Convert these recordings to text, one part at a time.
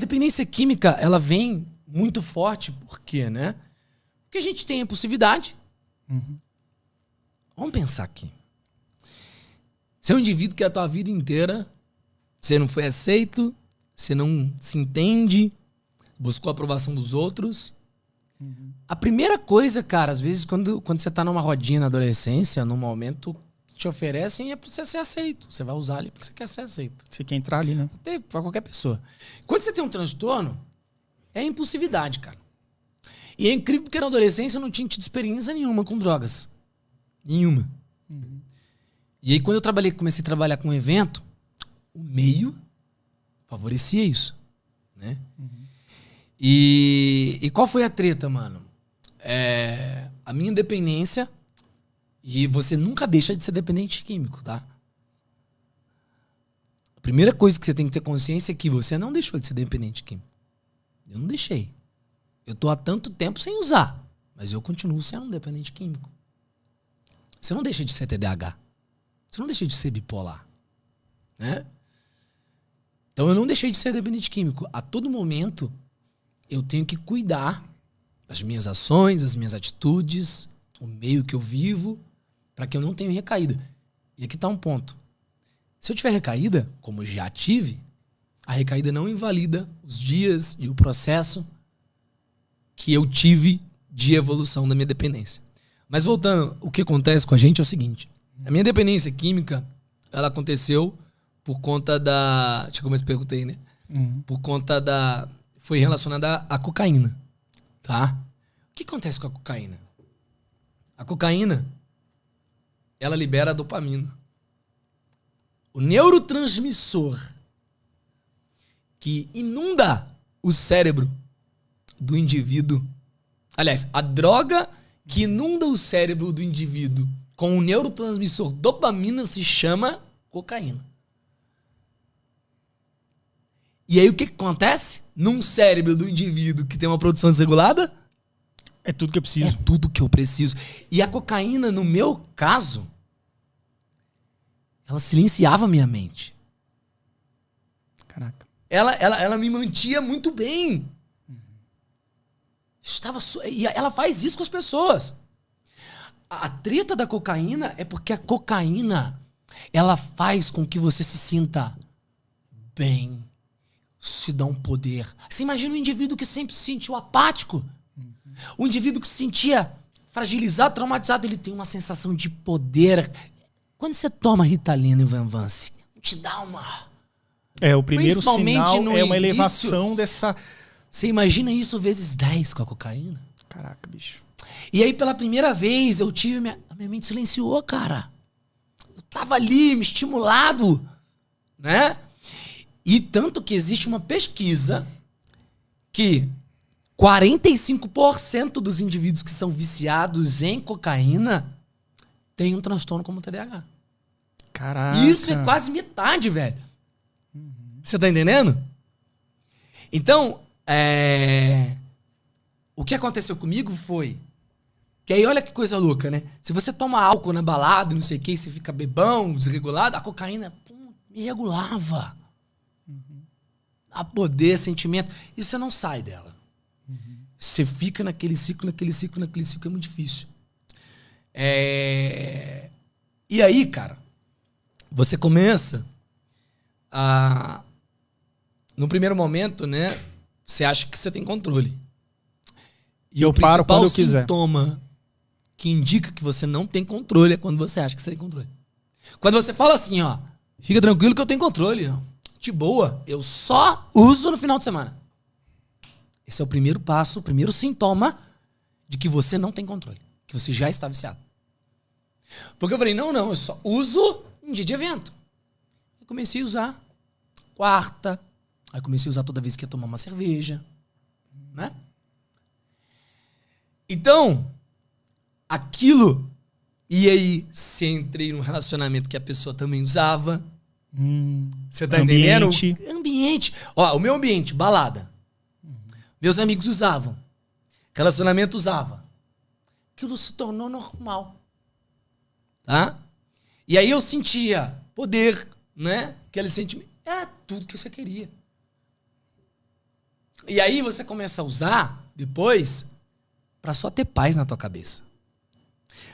dependência química, ela vem muito forte. Por quê, né? Porque a gente tem a impulsividade. Vamos pensar aqui. Você é um indivíduo que a tua vida inteira você não foi aceito, você não se entende, buscou a aprovação dos outros. A primeira coisa, cara, às vezes quando você tá numa rodinha na adolescência, num momento que te oferecem é pra você ser aceito. Você vai usar ali porque você quer ser aceito. Você quer entrar ali, né? Até pra qualquer pessoa. Quando você tem um transtorno, é a impulsividade, cara. E é incrível porque na adolescência eu não tinha tido experiência nenhuma com drogas. Nenhuma. E aí quando eu comecei a trabalhar com um evento, o meio favorecia isso, né? E qual foi a treta, mano? A minha dependência, e você nunca deixa de ser dependente químico, tá? A primeira coisa que você tem que ter consciência é que você não deixou de ser dependente químico. Eu não deixei. Eu tô há tanto tempo sem usar, mas eu continuo sendo um dependente químico. Você não deixa de ser TDAH. Você não deixa de ser bipolar, né? Então eu não deixei de ser dependente químico. A todo momento eu tenho que cuidar das minhas ações, das minhas atitudes, o meio que eu vivo, para que eu não tenha recaída. E aqui tá um ponto. Se eu tiver recaída, como eu já tive, a recaída não invalida os dias e o processo que eu tive de evolução da minha dependência. Mas voltando, o que acontece com a gente é o seguinte. A minha dependência química, ela aconteceu por conta da... Deixa eu como eu perguntei, né? Por conta da... Foi relacionada à cocaína, tá? O que acontece com a cocaína? A cocaína, ela libera a dopamina. O neurotransmissor que inunda o cérebro do indivíduo. Aliás, a droga que inunda o cérebro do indivíduo com o neurotransmissor dopamina se chama cocaína. E aí o que acontece? Num cérebro do indivíduo que tem uma produção desregulada? É tudo que eu preciso. É tudo que eu preciso. E a cocaína, no meu caso, ela silenciava a minha mente. Caraca. Ela me mantia muito bem. E ela faz isso com as pessoas. A treta da cocaína é porque a cocaína, ela faz com que você se sinta bem, se dá um poder. Você imagina um indivíduo que sempre se sentiu apático, um indivíduo que se sentia fragilizado, traumatizado, ele tem uma sensação de poder. Quando você toma Ritalina e Venvance, te dá uma... O primeiro sinal é uma início, elevação dessa... Você imagina isso vezes 10 com a cocaína? Caraca, bicho. E aí, pela primeira vez, eu tive... A minha mente silenciou, cara. Eu tava ali, me estimulado, né? E tanto que existe uma pesquisa que 45% dos indivíduos que são viciados em cocaína têm um transtorno como TDAH. Caraca. Isso é quase metade, velho. Você tá entendendo? Então, o que aconteceu comigo foi... Que aí olha que coisa louca, né? Se você toma álcool na balada, não sei o que, e você fica bebão, desregulado, a cocaína me regulava. A poder, sentimento. E você não sai dela. Você fica naquele ciclo, é muito difícil. E aí, cara, você começa a... No primeiro momento, né? Você acha que você tem controle. E eu paro quando eu quiser. O sintoma que indica que você não tem controle é quando você acha que você tem controle. Quando você fala assim, ó, fica tranquilo que eu tenho controle, ó, de boa, eu só uso no final de semana. Esse é o primeiro passo, o primeiro sintoma de que você não tem controle, que você já está viciado. Porque eu falei, não, eu só uso em dia de evento. Eu comecei a usar quarta, aí comecei a usar toda vez que ia tomar uma cerveja, né? Então, aquilo... E aí, se entrei num relacionamento que a pessoa também usava. Você tá entendendo? Ambiente. Ó, o meu ambiente, balada. Meus amigos usavam. Relacionamento usava. Aquilo se tornou normal. Tá? E aí eu sentia poder, né? Aquele sentimento. É tudo que você queria. E aí você começa a usar, depois, pra só ter paz na tua cabeça.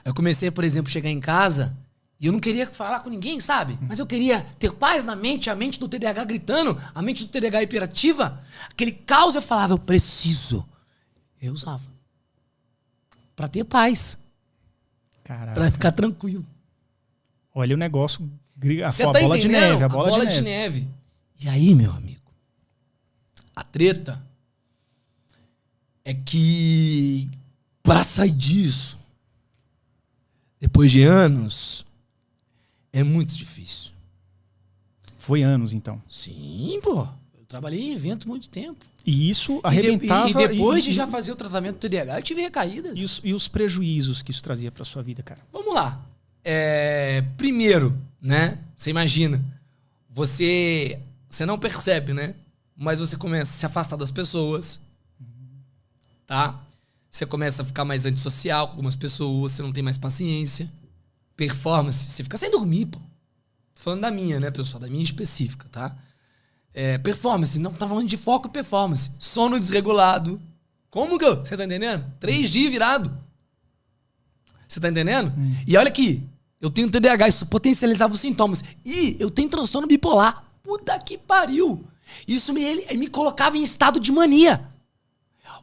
Eu comecei, por exemplo, chegar em casa e eu não queria falar com ninguém, sabe? Mas eu queria ter paz na mente, a mente do TDAH gritando, a mente do TDAH hiperativa. Aquele caos, eu falava, eu preciso. Eu usava. Pra ter paz. Caraca. Pra ficar tranquilo. Olha o negócio, Você a tá bola de entendendo? neve, A bola de neve. E aí, meu amigo, a treta é que pra sair disso, depois de anos, é muito difícil. Foi anos, então. Sim, pô. Eu trabalhei em evento muito tempo. E isso arrebentava... E depois de já fazer o tratamento do TDAH, eu tive recaídas. E os prejuízos que isso trazia pra sua vida, cara? Vamos lá. Primeiro, né? Você imagina. Você não percebe, né? Mas você começa a se afastar das pessoas. Tá? Você começa a ficar mais antissocial com algumas pessoas. Você não tem mais paciência. Performance. Você fica sem dormir, pô. Tô falando da minha, né, pessoal? Da minha específica, tá? Performance. Não tá falando de foco e performance. Sono desregulado. Como que você tá entendendo? 3 dias virado. Você tá entendendo? E olha aqui. Eu tenho TDAH. Isso potencializava os sintomas. E eu tenho transtorno bipolar. Puta que pariu. Isso me colocava em estado de mania.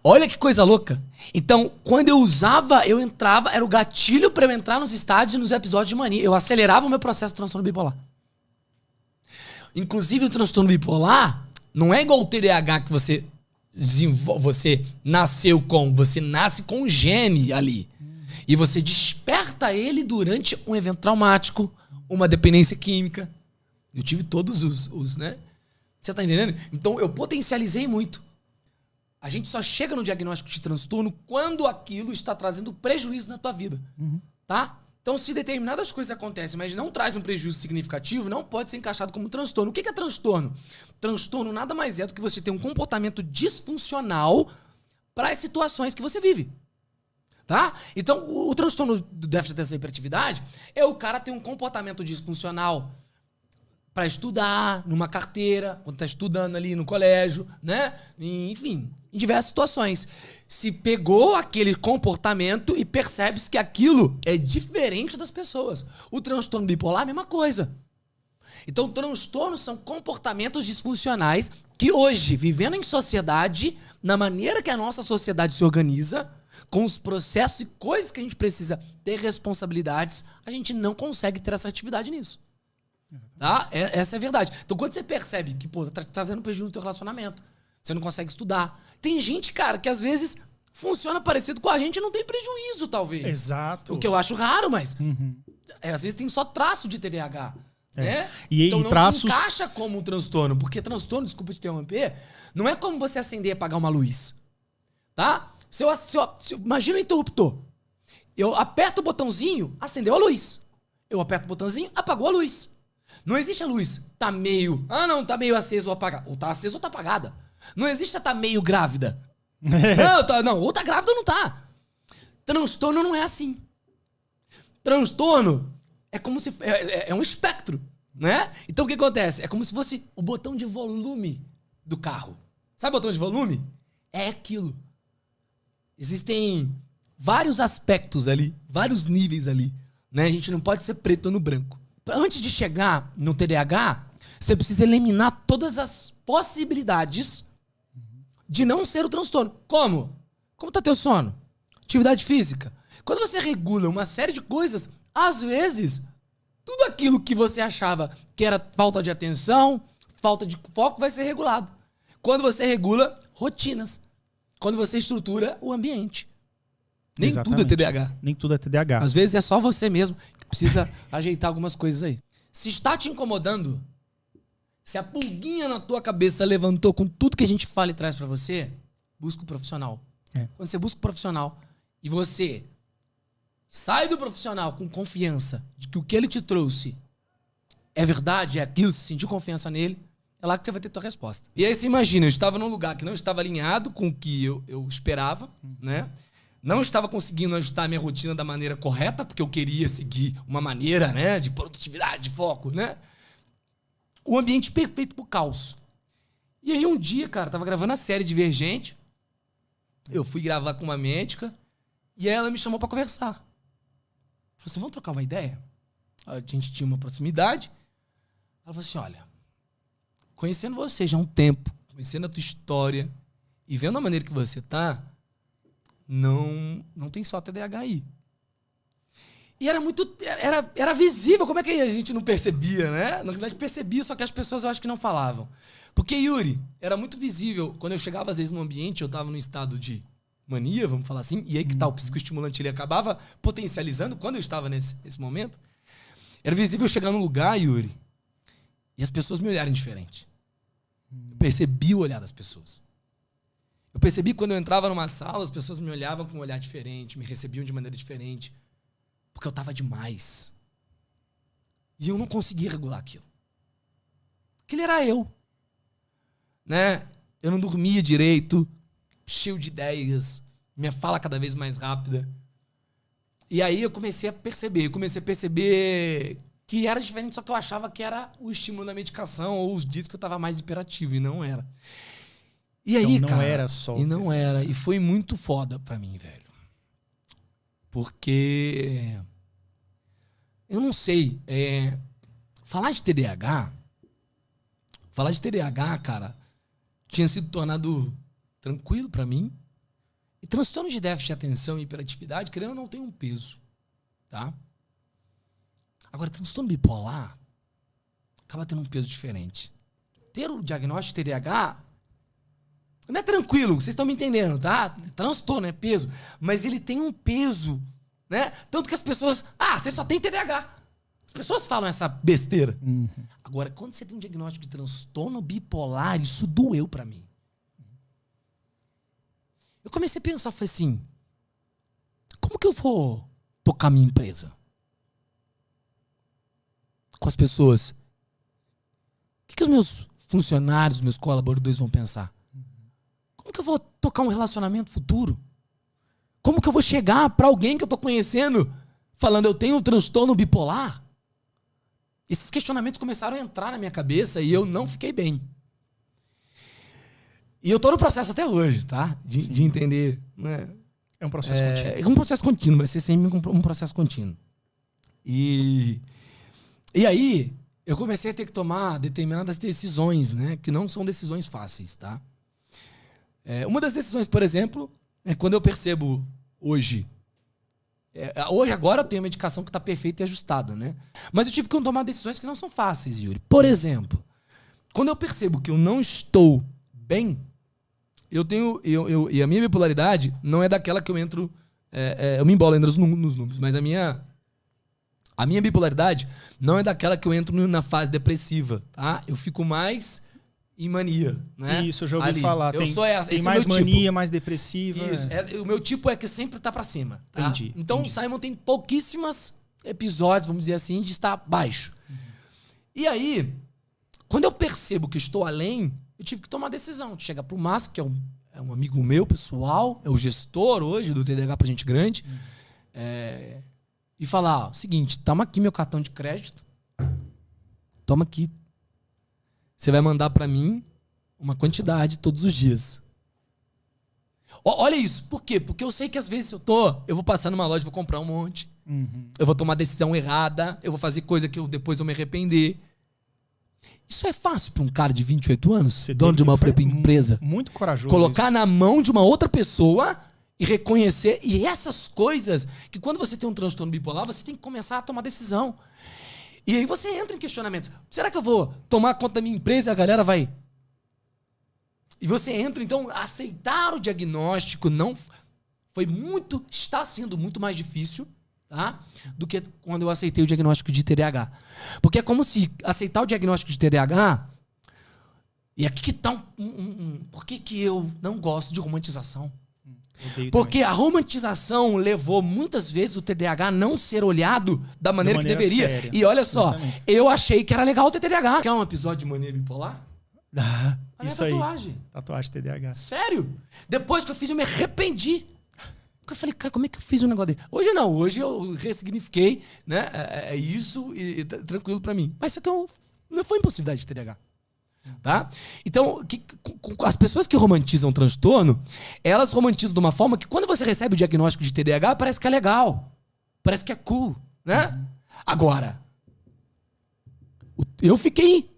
Olha que coisa louca. Então, quando eu usava, eu entrava, era o gatilho pra eu entrar nos estádios e nos episódios de mania. Eu acelerava o meu processo de transtorno bipolar. Inclusive, o transtorno bipolar não é igual o TDAH que você nasceu com. Você nasce com um gene ali. E você desperta ele durante um evento traumático, uma dependência química. Eu tive todos os, né? Você tá entendendo? Então, eu potencializei muito. A gente só chega no diagnóstico de transtorno quando aquilo está trazendo prejuízo na tua vida. Tá? Então, se determinadas coisas acontecem, mas não traz um prejuízo significativo, não pode ser encaixado como transtorno. O que é transtorno? Transtorno nada mais é do que você ter um comportamento disfuncional para as situações que você vive. Tá? Então, o transtorno do déficit de atenção e hiperatividade é o cara ter um comportamento disfuncional para estudar, numa carteira, quando tá estudando ali no colégio, né? Enfim, em diversas situações. Se pegou aquele comportamento e percebe-se que aquilo é diferente das pessoas. O transtorno bipolar é a mesma coisa. Então, transtornos são comportamentos disfuncionais que hoje, vivendo em sociedade, na maneira que a nossa sociedade se organiza, com os processos e coisas que a gente precisa ter responsabilidades, a gente não consegue ter assertividade nisso. Tá? Essa é a verdade. Então, quando você percebe que, pô, tá trazendo prejuízo no teu relacionamento, você não consegue estudar. Tem gente, cara, que às vezes funciona parecido com a gente e não tem prejuízo, talvez. Exato. O que eu acho raro, mas às vezes tem só traço de TDAH. Né? Então não traços... se encaixa como um transtorno. Porque transtorno, desculpa te interromper, não é como você acender e apagar uma luz. Tá? Imagina o interruptor. Eu aperto o botãozinho, acendeu a luz. Eu aperto o botãozinho, apagou a luz. Não existe a luz tá meio... tá meio acesa ou apagada. Ou tá acesa ou tá apagada. Não existe a tá meio grávida. Ou tá grávida ou não tá. Transtorno não é assim. Transtorno é como se... É um espectro, né? Então o que acontece? É como se fosse o botão de volume do carro. Sabe o botão de volume? É aquilo. Existem vários aspectos ali, vários níveis ali, né? A gente não pode ser preto ou no branco. Antes de chegar no TDAH, você precisa eliminar todas as possibilidades de não ser o transtorno. Como? Como tá teu sono? Atividade física. Quando você regula uma série de coisas, às vezes, tudo aquilo que você achava que era falta de atenção, falta de foco, vai ser regulado. Quando você regula rotinas. Quando você estrutura o ambiente. Nem tudo é TDAH. Nem tudo é TDAH. Às vezes é só você mesmo que precisa ajeitar algumas coisas aí. Se está te incomodando, se a pulguinha na tua cabeça levantou com tudo que a gente fala e traz pra você, busca um profissional. Quando você busca um profissional e você sai do profissional com confiança de que o que ele te trouxe é verdade, é aquilo, se sentir confiança nele, é lá que você vai ter tua resposta. E aí você imagina, eu estava num lugar que não estava alinhado com o que eu esperava, né? Não estava conseguindo ajustar a minha rotina da maneira correta, porque eu queria seguir uma maneira, né, de produtividade, de foco, né? O ambiente perfeito pro caos. E aí um dia, cara, tava gravando a série Divergente. Eu fui gravar com uma médica. E aí ela me chamou pra conversar. Falou assim, vamos trocar uma ideia? A gente tinha uma proximidade. Ela falou assim, olha, conhecendo você já há um tempo, conhecendo a tua história e vendo a maneira que você tá, não tem só TDAH aí. E era visível, como é que a gente não percebia, né? Na verdade percebia, só que as pessoas eu acho que não falavam. Porque, Yuri, era muito visível, quando eu chegava às vezes num ambiente, eu tava num estado de mania, vamos falar assim, e aí que tá o psicoestimulante, ele acabava potencializando quando eu estava nesse momento. Era visível chegar num lugar, Yuri, e as pessoas me olharem diferente. Eu percebi o olhar das pessoas. Eu percebi quando eu entrava numa sala, as pessoas me olhavam com um olhar diferente, me recebiam de maneira diferente, porque eu tava demais. E eu não conseguia regular aquilo. Aquilo era eu. Né? Eu não dormia direito, cheio de ideias, minha fala cada vez mais rápida. E aí eu comecei a perceber que era diferente, só que eu achava que era o estímulo da medicação ou os dias que eu estava mais hiperativo, e não era. E aí, então, não cara, era só. E não era. E foi muito foda pra mim, velho. Porque eu não sei, falar de TDAH, cara, tinha sido tornado tranquilo pra mim. E transtorno de déficit de atenção e hiperatividade, querendo ou não, tem um peso, tá? Agora, transtorno bipolar acaba tendo um peso diferente. Ter o diagnóstico de TDAH não é tranquilo, vocês estão me entendendo, tá? Transtorno é peso, mas ele tem um peso, né? Tanto que as pessoas, você só tem TDAH. As pessoas falam essa besteira. Agora, quando você tem um diagnóstico de transtorno bipolar, isso doeu pra mim. Eu comecei a pensar, falei assim, como que eu vou tocar minha empresa? Com as pessoas. O que os meus funcionários, meus colaboradores vão pensar? Como que eu vou tocar um relacionamento futuro? Como que eu vou chegar pra alguém que eu tô conhecendo falando eu tenho um transtorno bipolar? Esses questionamentos começaram a entrar na minha cabeça e eu não fiquei bem. E eu tô no processo até hoje, tá? De entender. Né? É um processo contínuo. É um processo contínuo, vai ser sempre um processo contínuo. E aí, eu comecei a ter que tomar determinadas decisões, né? Que não são decisões fáceis, tá? Uma das decisões, por exemplo, é quando eu percebo hoje. Agora eu tenho a medicação que está perfeita e ajustada, né? Mas eu tive que tomar decisões que não são fáceis, Yuri. Por exemplo, quando eu percebo que eu não estou bem, e a minha bipolaridade não é daquela que eu entro, eu me embolo nos números, mas a minha bipolaridade não é daquela que eu entro na fase depressiva, tá? Eu fico mais em mania, né? Isso, eu já ouvi falar. Tem mais mania, mais depressiva. Isso, o meu tipo é que sempre tá pra cima, tá? Entendi. Então o Simon tem pouquíssimos episódios, vamos dizer assim, de estar baixo. E aí, quando eu percebo que estou além, eu tive que tomar a decisão de chegar pro Márcio, que é um amigo meu, pessoal, é o gestor hoje do TDAH pra gente grande, e falar, seguinte, toma aqui meu cartão de crédito, toma aqui. Você vai mandar pra mim uma quantidade todos os dias. Olha isso. Por quê? Porque eu sei que às vezes eu vou passar numa loja, vou comprar um monte, eu vou tomar decisão errada, eu vou fazer coisa que depois eu me arrepender. Isso é fácil pra um cara de 28 anos, dono de uma própria empresa. Muito corajoso. Colocar isso na mão de uma outra pessoa e reconhecer. E essas coisas que quando você tem um transtorno bipolar, você tem que começar a tomar decisão. E aí você entra em questionamentos. Será que eu vou tomar conta da minha empresa e a galera vai... E você entra, então, aceitar o diagnóstico está sendo muito mais difícil, tá? Do que quando eu aceitei o diagnóstico de TDAH. Porque é como se aceitar o diagnóstico de TDAH... E aqui que tá por que eu não gosto de romantização? Porque a romantização levou muitas vezes o TDAH a não ser olhado da maneira que deveria. Séria. E olha só, Exatamente. eu achei que era legal ter TDAH. Quer um episódio de mania bipolar? A minha Isso tatuagem. aí. Tatuagem TDAH. Sério? Depois que eu fiz, eu me arrependi. Porque eu falei, cara, como é que eu fiz um negócio dele? Hoje não, hoje eu ressignifiquei, né? É isso e tranquilo pra mim. Mas isso aqui não foi impossibilidade de TDAH. Tá? Então, as pessoas que romantizam o transtorno, elas romantizam de uma forma que quando você recebe o diagnóstico de TDAH, parece que é legal. Parece que é cool, né? Agora, eu fiquei,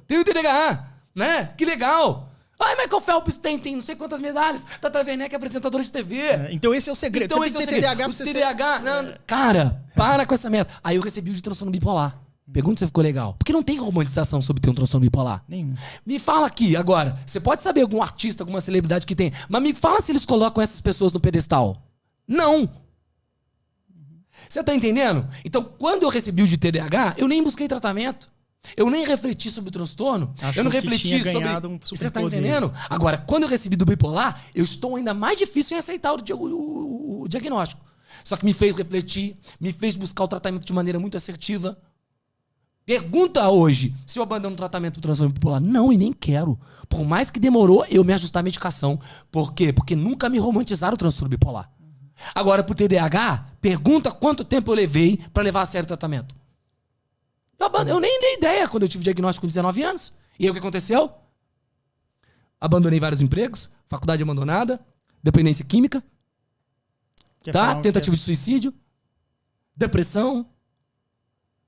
tenho TDAH, né? Que legal. Ai, Michael Phelps tem não sei quantas medalhas. Tata Werneck é apresentadora de TV. Então esse é o segredo. Então você esse tem é o que ter segredo. TDAH pra você TDAH, não, cara, para com essa merda. Aí eu recebi o de transtorno bipolar. Pergunta se ficou legal. Porque não tem romantização sobre ter um transtorno bipolar. Nenhum. Me fala aqui, agora. Você pode saber algum artista, alguma celebridade que tem. Mas me fala se eles colocam essas pessoas no pedestal. Não. Você tá entendendo? Então, quando eu recebi o de TDAH, eu nem busquei tratamento. Eu nem refleti sobre o transtorno. Eu não refleti sobre... Você tá entendendo? Agora, quando eu recebi do bipolar, eu estou ainda mais difícil em aceitar o diagnóstico. Só que me fez refletir, me fez buscar o tratamento de maneira muito assertiva. Pergunta hoje se eu abandono o tratamento do transtorno bipolar. Não, e nem quero. Por mais que demorou eu me ajustar à medicação. Por quê? Porque nunca me romantizaram o transtorno bipolar. Agora, pro TDAH, pergunta quanto tempo eu levei pra levar a sério o tratamento. Eu nem dei ideia quando eu tive diagnóstico com 19 anos. E aí o que aconteceu? Abandonei vários empregos, faculdade abandonada, dependência química, tentativa de suicídio, depressão.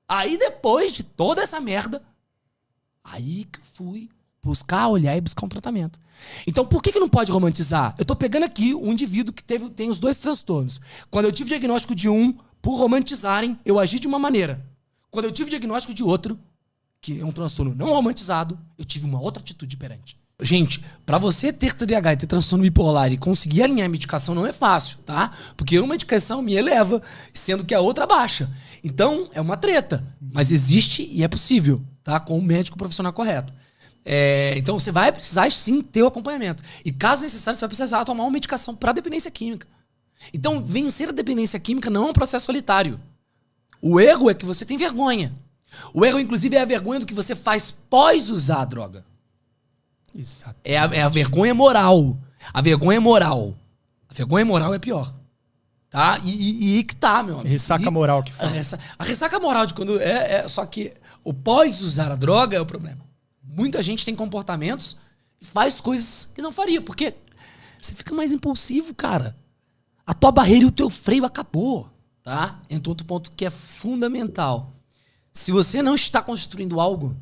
Aí depois de toda essa merda, aí que eu fui buscar, olhar e buscar um tratamento. Então por que não pode romantizar? Eu tô pegando aqui um indivíduo que tem os dois transtornos. Quando eu tive diagnóstico de um, por romantizarem, eu agi de uma maneira. Quando eu tive diagnóstico de outro, que é um transtorno não romantizado, eu tive uma outra atitude diferente. Gente, pra você ter TDAH e ter transtorno bipolar e conseguir alinhar a medicação não é fácil, tá? Porque uma medicação me eleva, sendo que a outra baixa. Então, é uma treta. Mas existe e é possível, tá? Com o médico profissional correto. Então, você vai precisar, sim, ter o acompanhamento. E, caso necessário, você vai precisar tomar uma medicação pra dependência química. Então, vencer a dependência química não é um processo solitário. O erro é que você tem vergonha. O erro, inclusive, é a vergonha do que você faz pós usar a droga. Exato. É a vergonha moral. A vergonha moral. A vergonha moral é pior. Tá? E que tá, meu amigo. Ressaca moral que fala. A ressaca moral de quando... Só que o pós usar a droga é o problema. Muita gente tem comportamentos e faz coisas que não faria. Porque você fica mais impulsivo, cara. A tua barreira e o teu freio acabou. Tá? Entra outro ponto que é fundamental. Se você não está construindo algo,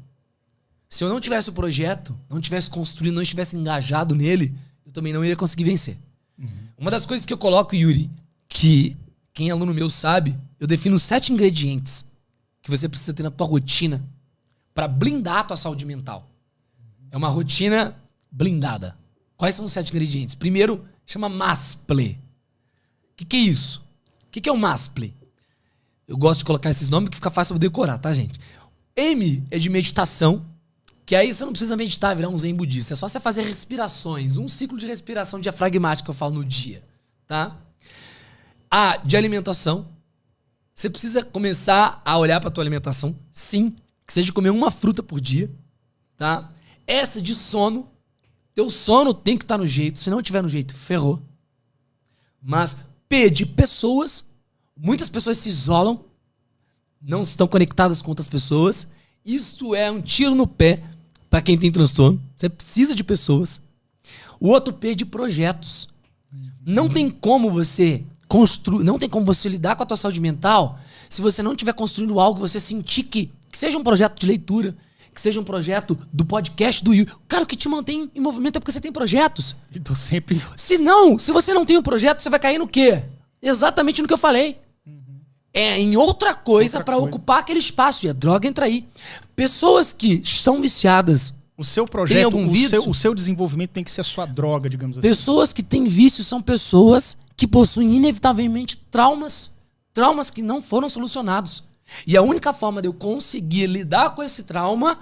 se eu não tivesse o projeto, não tivesse construído, não estivesse engajado nele, eu também não iria conseguir vencer. Uma das coisas que eu coloco, Yuri, que quem é aluno meu sabe, eu defino 7 ingredientes que você precisa ter na tua rotina para blindar a tua saúde mental. É uma rotina blindada. Quais são os 7 ingredientes? Primeiro, chama MASPLE. O que é isso? O que é o MASPLE? Eu gosto de colocar esses nomes que fica fácil de decorar, tá, gente? M é de meditação, que aí você não precisa meditar, virar um zen budista. É só você fazer respirações, um ciclo de respiração diafragmática que eu falo no dia, tá? A, de alimentação. Você precisa começar a olhar pra tua alimentação, sim, que seja comer uma fruta por dia, tá? Essa de sono. Teu sono tem que estar no jeito, se não tiver no jeito, ferrou. Mas P de pessoas. Muitas pessoas se isolam, não estão conectadas com outras pessoas. Isso é um tiro no pé para quem tem transtorno. Você precisa de pessoas. O outro P de projetos. Não tem como você construir, não tem como você lidar com a tua saúde mental se você não estiver construindo algo, você sentir que seja um projeto de leitura, que seja um projeto do podcast do Yuri. Cara, o que te mantém em movimento é porque você tem projetos. E tô sempre... Se você não tem um projeto, você vai cair no quê? Exatamente no que eu falei. Em outra coisa para ocupar aquele espaço. E a droga entra aí. Pessoas que são viciadas. O seu projeto, o seu desenvolvimento tem que ser a sua droga, digamos assim. Pessoas que têm vício são pessoas que possuem inevitavelmente traumas. Traumas que não foram solucionados. E a única forma de eu conseguir lidar com esse trauma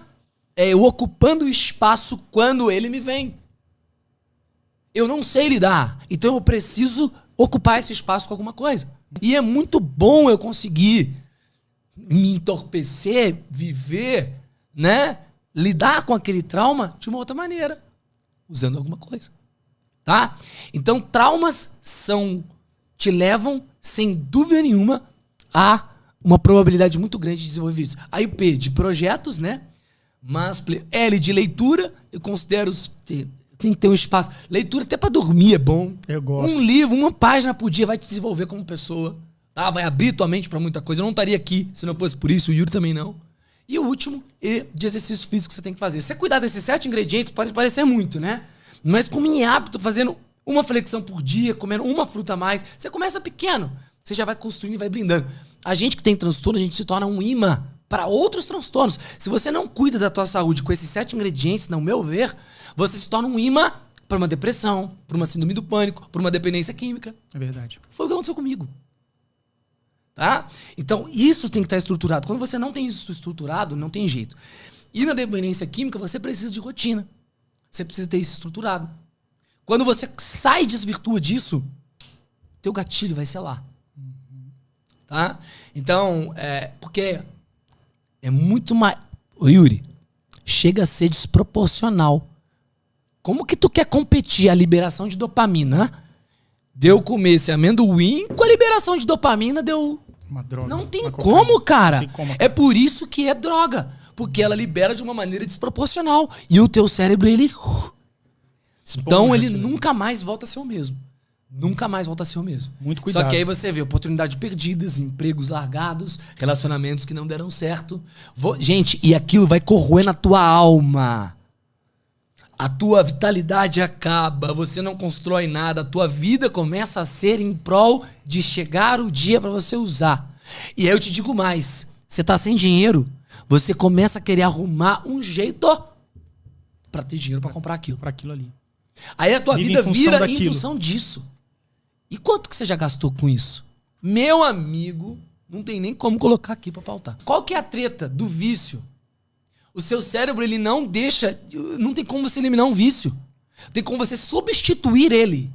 é eu ocupando o espaço quando ele me vem. Eu não sei lidar. Então eu preciso ocupar esse espaço com alguma coisa. E é muito bom eu conseguir me entorpecer, viver, né? Lidar com aquele trauma de uma outra maneira, usando alguma coisa, tá? Então, traumas te levam, sem dúvida nenhuma, a uma probabilidade muito grande de desenvolver isso. Aí o P de projetos, né? L de leitura, eu considero... Tem que ter um espaço. Leitura até pra dormir é bom. Eu gosto. Um livro, uma página por dia vai te desenvolver como pessoa. Tá? Vai abrir tua mente pra muita coisa. Eu não estaria aqui se não fosse por isso. O Yuri também não. E o último é de exercício físico que você tem que fazer. Se você cuidar desses 7 ingredientes, pode parecer muito, né? Mas como em hábito, fazendo uma flexão por dia, comendo uma fruta a mais, você começa pequeno. Você já vai construindo e vai blindando. A gente que tem transtorno, a gente se torna um imã para outros transtornos. Se você não cuida da tua saúde com esses 7 ingredientes, no meu ver, você se torna um imã para uma depressão, para uma síndrome do pânico, para uma dependência química. É verdade. Foi o que aconteceu comigo. Tá? Então, isso tem que estar estruturado. Quando você não tem isso estruturado, não tem jeito. E na dependência química, você precisa de rotina. Você precisa ter isso estruturado. Quando você sai e desvirtua disso, teu gatilho vai ser lá. Tá? Então, porque é muito mais... Ô, Yuri, chega a ser desproporcional. Como que tu quer competir a liberação de dopamina? Deu comer esse amendoim com a liberação de dopamina, deu... Uma droga. Não tem como, cara. Não tem como. É por isso que é droga. Porque ela libera de uma maneira desproporcional. E o teu cérebro, ele... Então, ele nunca mais volta a ser o mesmo. Nunca mais volta a ser o mesmo. Muito cuidado. Só que aí você vê oportunidades perdidas, empregos largados, relacionamentos que não deram certo. Gente, e aquilo vai corroer na tua alma. A tua vitalidade acaba, você não constrói nada, a tua vida começa a ser em prol de chegar o dia pra você usar. E aí eu te digo mais, você tá sem dinheiro, você começa a querer arrumar um jeito pra ter dinheiro pra comprar aquilo. Pra aquilo ali. Aí a tua vida vira em função disso. E quanto que você já gastou com isso? Meu amigo, não tem nem como colocar aqui pra pautar. Qual que é a treta do vício? O seu cérebro, ele não deixa... Não tem como você eliminar um vício. Tem como você substituir ele.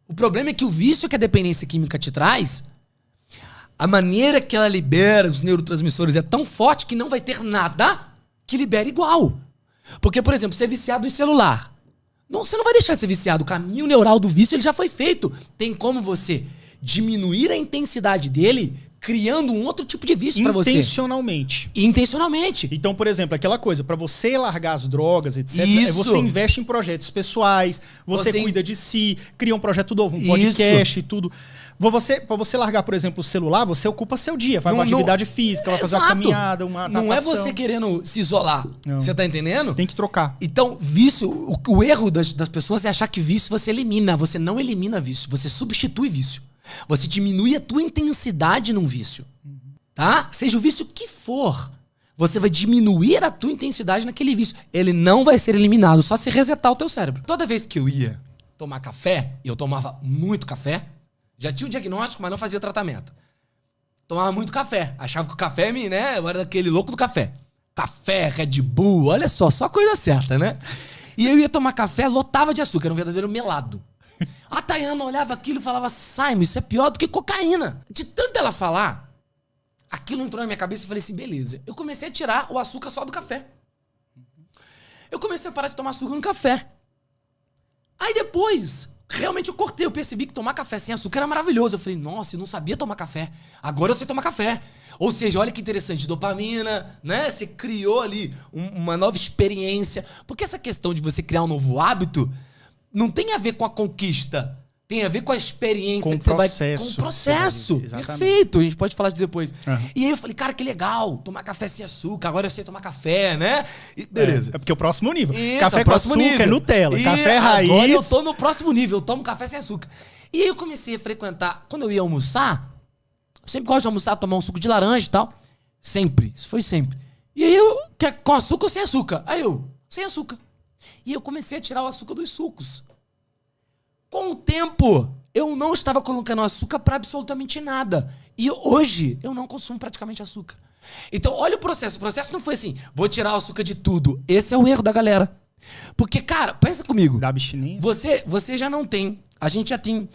O problema é que o vício que a dependência química te traz, a maneira que ela libera os neurotransmissores é tão forte que não vai ter nada que libere igual. Porque, por exemplo, você é viciado em celular. Não, você não vai deixar de ser viciado. O caminho neural do vício ele já foi feito. Tem como você diminuir a intensidade dele, criando um outro tipo de vício pra você. Intencionalmente. Intencionalmente. Então, por exemplo, aquela coisa, pra você largar as drogas, etc., Isso. você investe em projetos pessoais, você cuida de si, cria um projeto novo, um podcast e tudo. Pra você largar, por exemplo, o celular, você ocupa seu dia, vai pra atividade física, vai fazer uma caminhada, uma natação. Não é você querendo se isolar. Não. Você tá entendendo? Tem que trocar. Então, vício, o erro das pessoas é achar que vício você elimina. Você não elimina vício, você substitui vício. Você diminui a tua intensidade num vício. Tá? Seja o vício que for. Você vai diminuir a tua intensidade naquele vício. Ele não vai ser eliminado, só se resetar o teu cérebro. Toda vez que eu ia tomar café, e eu tomava muito café, já tinha o diagnóstico, mas não fazia tratamento. Tomava muito café. Achava que o café, né? Eu era daquele louco do café. Café, Red Bull, olha só coisa certa, né? E eu ia tomar café, lotava de açúcar, era um verdadeiro melado. A Tayana olhava aquilo e falava, Simon, isso é pior do que cocaína. De tanto ela falar, aquilo entrou na minha cabeça e falei assim, beleza. Eu comecei a tirar o açúcar só do café. Eu comecei a parar de tomar açúcar no café. Aí depois, realmente eu cortei. Eu percebi que tomar café sem açúcar era maravilhoso. Eu falei, nossa, eu não sabia tomar café. Agora eu sei tomar café. Ou seja, olha que interessante, dopamina, né? Você criou ali uma nova experiência. Porque essa questão de você criar um novo hábito não tem a ver com a conquista. Tem a ver com a experiência que você vai... Com o processo. Perfeito. A gente pode falar disso depois. Uhum. E aí eu falei, cara, que legal. Tomar café sem açúcar. Agora eu sei tomar café, né? E beleza. É porque é o próximo nível. Isso, café com açúcar nível. É Nutella. E café raiz... Agora eu tô no próximo nível. Eu tomo café sem açúcar. E aí eu comecei a frequentar... Quando eu ia almoçar... Eu sempre gosto de almoçar, tomar um suco de laranja e tal. Sempre. Isso foi sempre. E aí eu... Com açúcar ou sem açúcar? Aí eu... Sem açúcar. E eu comecei a tirar o açúcar dos sucos. Com o tempo, eu não estava colocando açúcar para absolutamente nada. E hoje, eu não consumo praticamente açúcar. Então, olha o processo. O processo não foi assim, vou tirar o açúcar de tudo. Esse é o erro da galera. Porque, cara, pensa comigo. Da abstinência. Você já não tem. A gente já tem...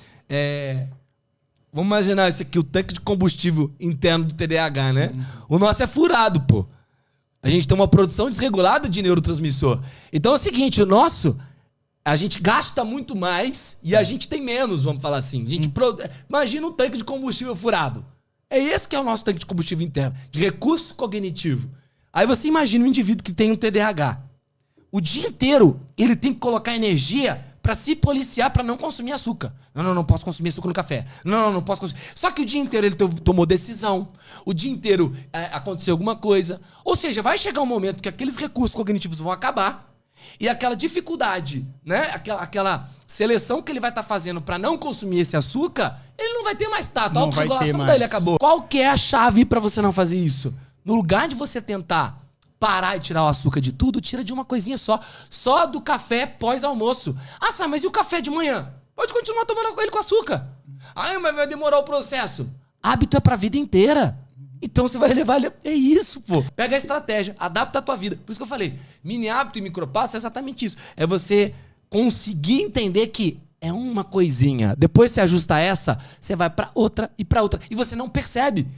Vamos imaginar isso aqui, o tanque de combustível interno do TDAH, né? O nosso é furado, pô. A gente tem uma produção desregulada de neurotransmissor. Então é o seguinte, o nosso... A gente gasta muito mais e a gente tem menos, vamos falar assim. A gente imagina um tanque de combustível furado. É esse que é o nosso tanque de combustível interno, de recurso cognitivo. Aí você imagina um indivíduo que tem um TDAH. O dia inteiro ele tem que colocar energia pra se policiar pra não consumir açúcar. Não posso consumir açúcar no café. Não posso consumir. Só que o dia inteiro ele tomou decisão. O dia inteiro aconteceu alguma coisa. Ou seja, vai chegar um momento que aqueles recursos cognitivos vão acabar e aquela dificuldade, né? Aquela seleção que ele vai estar fazendo pra não consumir esse açúcar, ele não vai ter mais tato. A autorregulação dele acabou. Qual que é a chave pra você não fazer isso? No lugar de você tentar parar e tirar o açúcar de tudo, tira de uma coisinha só. Só do café pós-almoço. Ah, Sam, mas e o café de manhã? Pode continuar tomando ele com açúcar. Ah, mas vai demorar o processo. Hábito é pra vida inteira. Então você vai levar... É isso, pô. Pega a estratégia, adapta a tua vida. Por isso que eu falei, mini hábito e micropasso é exatamente isso. É você conseguir entender que é uma coisinha. Depois você ajusta essa, você vai pra outra e pra outra. E você não percebe.